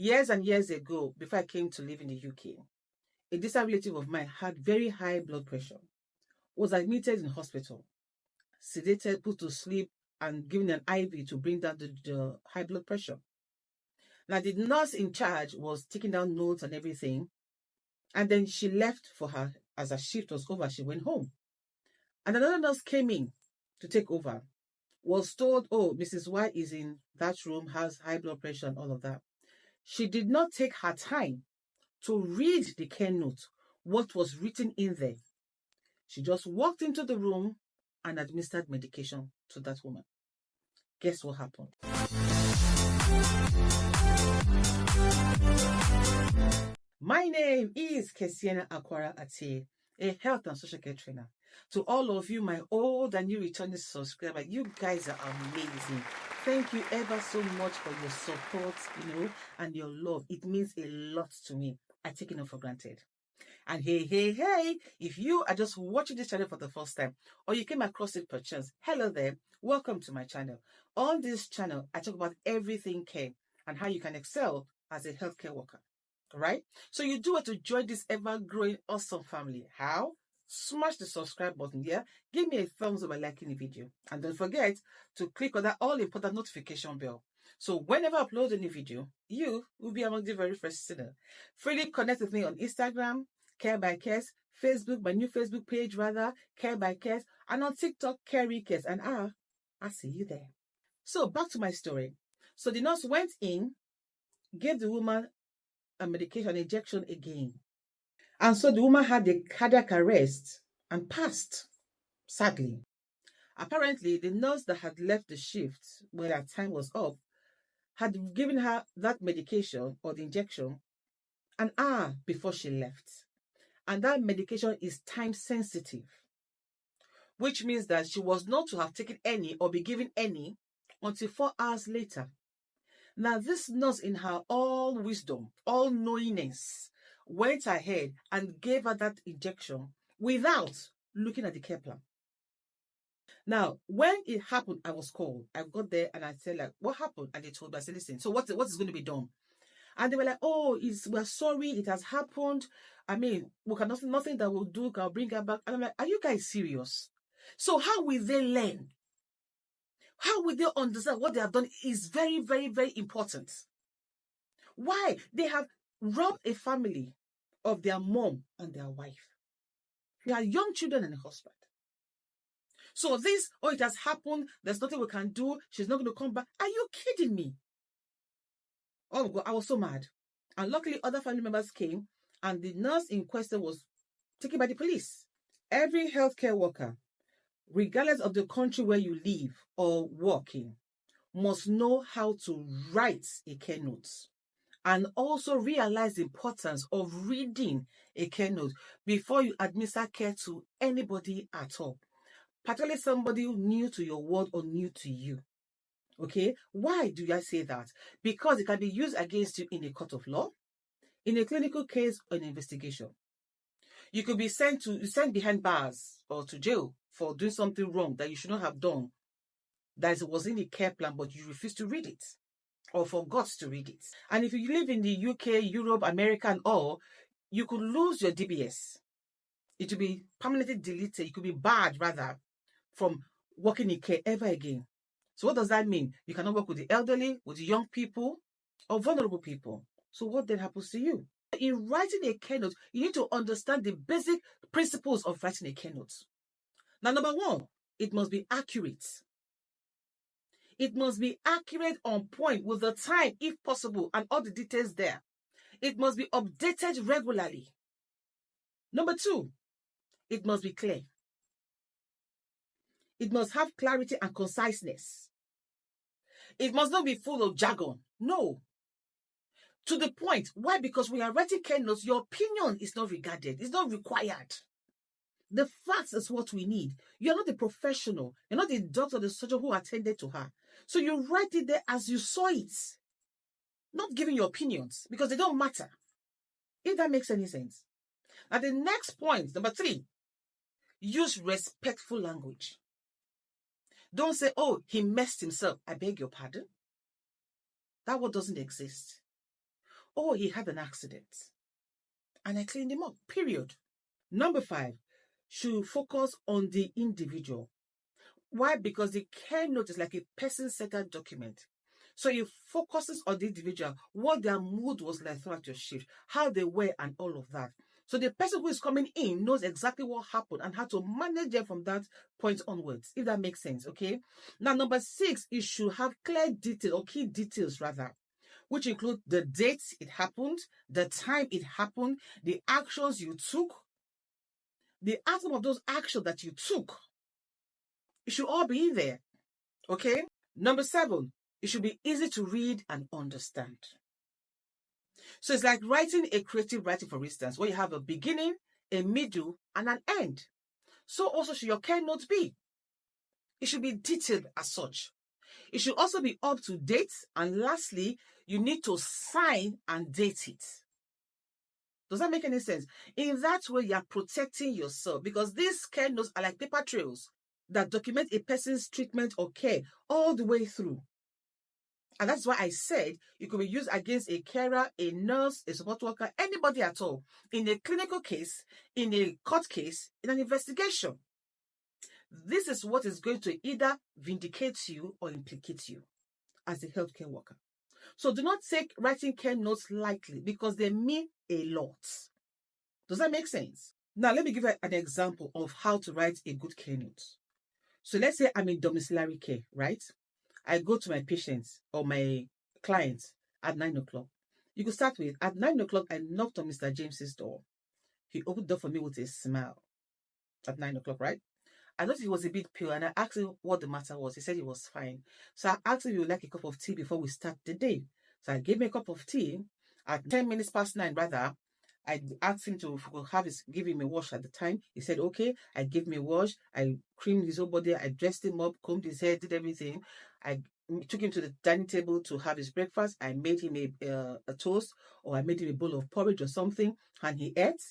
Years and years ago, before I came to live in the UK, a distant relative of mine had very high blood pressure, was admitted in hospital, sedated, put to sleep, and given an IV to bring down the high blood pressure. Now, the nurse in charge was taking down notes and everything, and then she left for her. As her shift was over, she went home. And another nurse came in to take over, was told, oh, Mrs. Y is in that room, has high blood pressure and all of that. She did not take her time to read the care note, what was written in there. She just walked into the room and administered medication to that woman. Guess what happened? My name is Kesiena Akwara Ate, a health and social care trainer. To all of you, my old and new returning subscribers, you guys are amazing. Thank you ever so much for your support, and your love. It means a lot to me. I take it for granted. And hey, if you are just watching this channel for the first time, or you came across it per chance, hello there, welcome to my channel. On this channel, I talk about everything care and how you can excel as a healthcare worker. Right? So you do want to join this ever-growing awesome family. How? Smash the subscribe button here. Give me a thumbs up by liking the video. And don't forget to click on that all-important notification bell. So whenever I upload a new video, you will be among the very first to know. Freely connect with me on Instagram, Care by Kes, Facebook, my new Facebook page rather, Care by Kes, and on TikTok, Carey Kes. And I'll see you there. So back to my story. So the nurse went in, gave the woman a medication injection again. And so the woman had a cardiac arrest and passed, sadly. Apparently, the nurse that had left the shift when her time was up had given her that medication or the injection an hour before she left. And that medication is time sensitive, which means that she was not to have taken any or be given any until 4 hours later. Now, this nurse, in her all wisdom, all knowingness, went ahead and gave her that injection without looking at the care plan. Now, when it happened, I was called. I got there and I said, like, what happened? And they told me, I said, listen, so what is going to be done? And they were like, oh, we're sorry, it has happened. I mean, we can nothing that will do can bring her back. And I'm like, are you guys serious? So how will they learn? How will they understand what they have done is very, very, very important. Why? They have robbed a family of their mom and their wife. They are young children and a husband. So this, oh, it has happened. There's nothing we can do. She's not going to come back. Are you kidding me? Oh, God, I was so mad. And luckily, other family members came and the nurse in question was taken by the police. Every healthcare worker, regardless of the country where you live or work in, must know how to write a care note and also realize the importance of reading a care note before you administer care to anybody at all, particularly somebody new to your world or new to you. Okay, why do I say that? Because it can be used against you in a court of law, in a clinical case, or an investigation. You could be sent behind bars or to jail for doing something wrong that you should not have done, that was in the care plan, but you refused to read it or forgot to read it. And if you live in the UK, Europe, America, and all, you could lose your DBS. It will be permanently deleted. You could be barred, rather, from working in care ever again. So what does that mean? You cannot work with the elderly, with the young people, or vulnerable people. So what then happens to you? In writing a care note, you need to understand the basic principles of writing a care note. Now, number one, it must be accurate. It must be accurate, on point, with the time, if possible, and all the details there. It must be updated regularly. Number two, it must be clear. It must have clarity and conciseness. It must not be full of jargon. No. To the point. Why? Because when you are writing care notes, your opinion is not regarded. It's not required. The facts is what we need. You're not a professional. You're not the doctor or the surgeon who attended to her. So you write it there as you saw it. Not giving your opinions, because they don't matter. If that makes any sense. Now the next point, number three, use respectful language. Don't say, oh, he messed himself. I beg your pardon. That word doesn't exist. oh, he had an accident. And I cleaned him up, period. Number 5, should focus on the individual. Why? Because the care note is like a person-centered document. So it focuses on the individual, what their mood was like throughout your shift, how they were, and all of that. So the person who is coming in knows exactly what happened and how to manage them from that point onwards, if that makes sense, okay? Now, number 6, it should have clear details, or key details rather, which include the date it happened, the time it happened, the actions you took, the outcome of those actions that you took. It should all be in there, okay? Number 7, it should be easy to read and understand. So it's like writing a creative writing, for instance, where you have a beginning, a middle, and an end. So also should your care notes be. It should be detailed as such. It should also be up to date. And lastly, you need to sign and date it. Does that make any sense? In that way, you are protecting yourself, because these care notes are like paper trails that document a person's treatment or care all the way through. And that's why I said it could be used against a carer, a nurse, a support worker, anybody at all, in a clinical case, in a court case, in an investigation. This is what is going to either vindicate you or implicate you as a healthcare worker. So do not take writing care notes lightly, because they mean a lot. Does that make sense? Now, let me give an example of how to write a good care note. So let's say I'm in domiciliary care, right? I go to my patients or my clients at 9 o'clock. You could start with, at 9 o'clock, I knocked on Mr. James's door. He opened the door for me with a smile at 9 o'clock, right? I noticed he was a bit pale, and I asked him what the matter was. He said he was fine. So I asked him if he would like a cup of tea before we start the day. So I gave him a cup of tea. At 10 minutes past 9, rather, I asked him to give him a wash at the time. He said, okay. I gave him a wash. I creamed his whole body. I dressed him up, combed his hair, did everything. I took him to the dining table to have his breakfast. I made him a toast, or I made him a bowl of porridge or something, and he ate.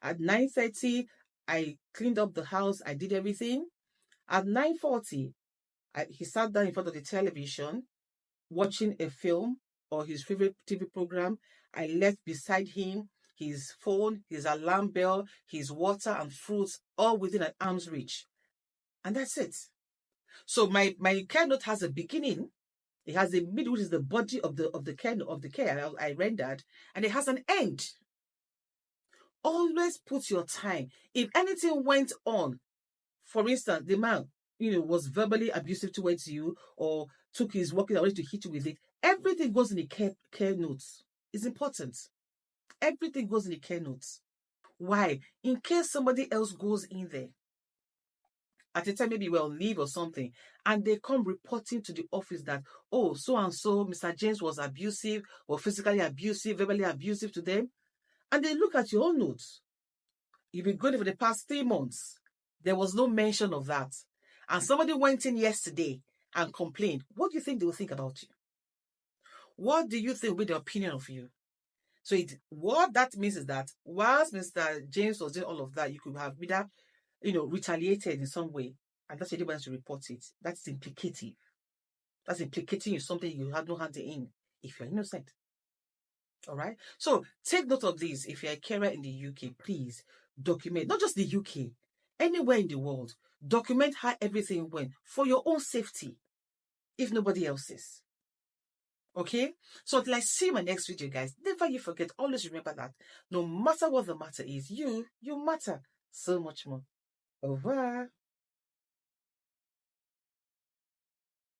At 9:30, I cleaned up the house. I did everything. At 9:40, he sat down in front of the television, watching a film or his favorite TV program. I left beside him his phone, his alarm bell, his water and fruits, all within an arm's reach. And that's it. So my care note has a beginning, it has a middle, which is the body of the care I rendered, and it has an end. Always put your time. If anything went on, for instance, the man, was verbally abusive towards you, or took his walking away to hit you with it, everything goes in the care notes. It's important. Everything goes in the care notes. Why? In case somebody else goes in there at a time, maybe we're on leave or something, and they come reporting to the office that, oh, so and so, Mr. James was abusive, or physically abusive, verbally abusive to them, and they look at your notes. You've been going for the past 3 months. There was no mention of that. And somebody went in yesterday and complained. What do you think they will think about you? What do you think will be the opinion of you? So what that means is that whilst Mr. James was doing all of that, you could have either, retaliated in some way, and that's why anybody to report it. That's implicative. That's implicating you something you had no hand in if you're innocent. All right. So take note of this. If you're a carer in the UK, please document, not just the UK, anywhere in the world, document how everything went for your own safety, if nobody else's. Okay? So until I see my next video, guys, never you forget, always remember that no matter what the matter is, you matter so much more. Au revoir.